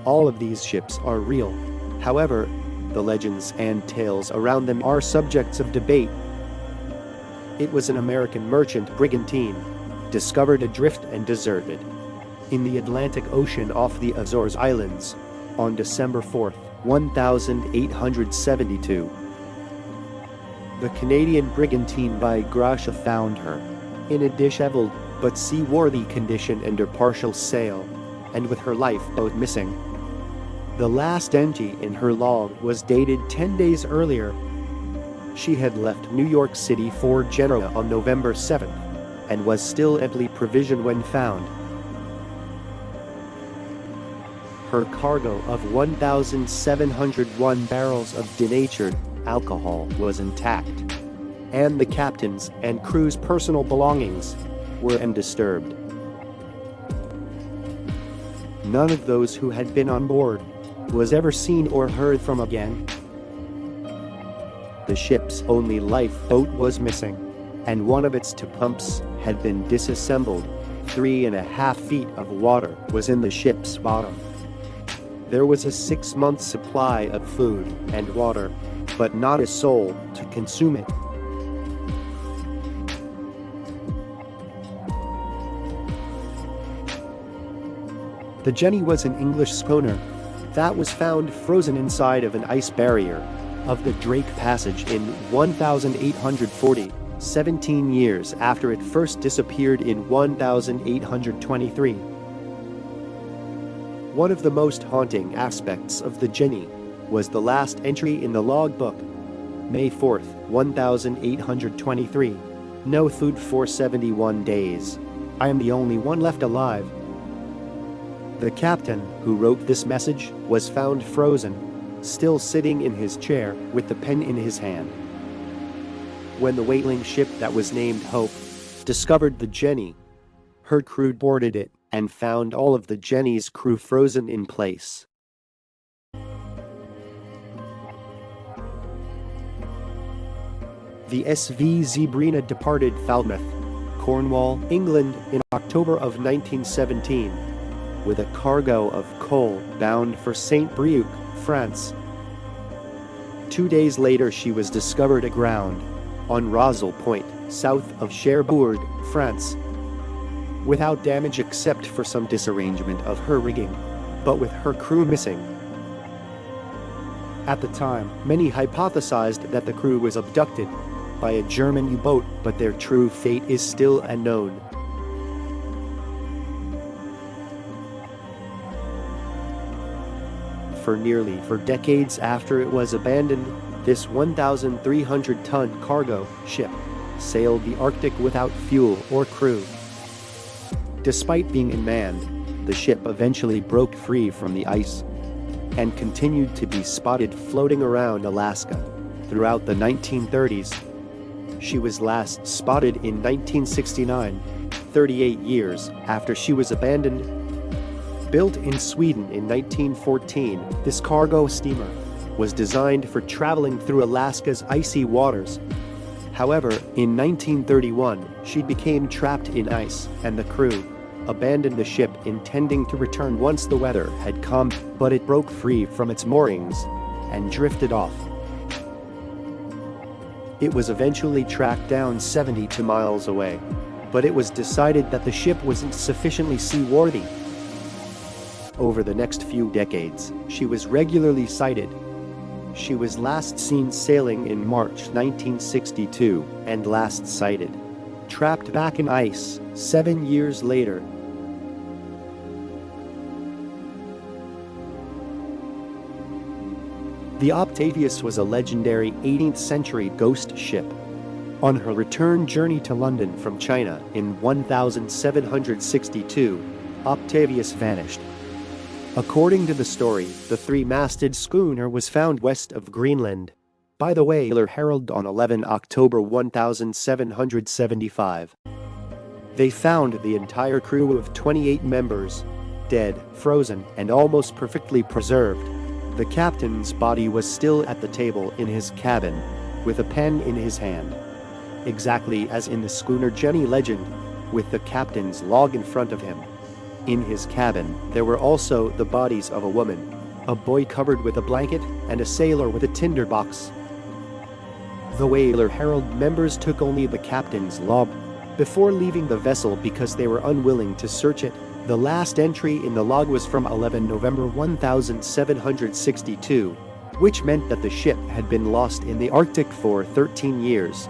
All of these ships are real. However, the legends and tales around them are subjects of debate. It was an American merchant brigantine, discovered adrift and deserted in the Atlantic Ocean off the Azores Islands on December 4, 1872. The Canadian brigantine by Gracia found her in a disheveled but seaworthy condition under partial sail, and with her lifeboat missing. The last entry in her log was dated 10 days earlier. She had left New York City for Genoa on November 7 and was still amply provisioned when found. Her cargo of 1,701 barrels of denatured alcohol was intact, and the captain's and crew's personal belongings were undisturbed. None of those who had been on board was ever seen or heard from again. The ship's only lifeboat was missing, and one of its two pumps had been disassembled. 3.5 feet of water was in the ship's bottom. There was a 6-month supply of food and water, but not a soul to consume it. The Jenny was an English schooner that was found frozen inside of an ice barrier of the Drake Passage in 1840, 17 years after it first disappeared in 1823. One of the most haunting aspects of the Jenny was the last entry in the logbook. May 4, 1823. No food for 71 days. I am the only one left alive. The captain who wrote this message was found frozen, still sitting in his chair with the pen in his hand. When the whaling ship that was named Hope discovered the Jenny, her crew boarded it and found all of the Jenny's crew frozen in place. The SV Zebrina departed Falmouth, Cornwall, England in October of 1917 with a cargo of coal bound for St. Brieuc, France. 2 days later she was discovered aground on Rosal Point, south of Cherbourg, France, without damage except for some disarrangement of her rigging, but with her crew missing. At the time, many hypothesized that the crew was abducted by a German U-boat, but their true fate is still unknown. For decades after it was abandoned, this 1,300-ton cargo ship sailed the Arctic without fuel or crew. Despite being unmanned, the ship eventually broke free from the ice and continued to be spotted floating around Alaska throughout the 1930s. She was last spotted in 1969, 38 years after she was abandoned. Built in Sweden in 1914, this cargo steamer was designed for traveling through Alaska's icy waters. However, in 1931, she became trapped in ice, and the crew abandoned the ship intending to return once the weather had calmed, but it broke free from its moorings and drifted off. It was eventually tracked down 72 miles away, but it was decided that the ship wasn't sufficiently seaworthy. Over the next few decades, she was regularly sighted. She was last seen sailing in March 1962 and last sighted trapped back in ice 7 years later. The Octavia was a legendary 18th century ghost ship. On her return journey to London from China in 1762, Octavia vanished. According to the story, the three-masted schooner was found west of Greenland by the whaler Herald on 11 October 1775. They found the entire crew of 28 members dead, frozen, and almost perfectly preserved. The captain's body was still at the table in his cabin, with a pen in his hand, exactly as in the schooner Jenny legend, with the captain's log in front of him. In his cabin, there were also the bodies of a woman, a boy covered with a blanket, and a sailor with a tinderbox. The whaler Herald members took only the captain's log before leaving the vessel because they were unwilling to search it. The last entry in the log was from 11 November 1762, which meant that the ship had been lost in the Arctic for 13 years.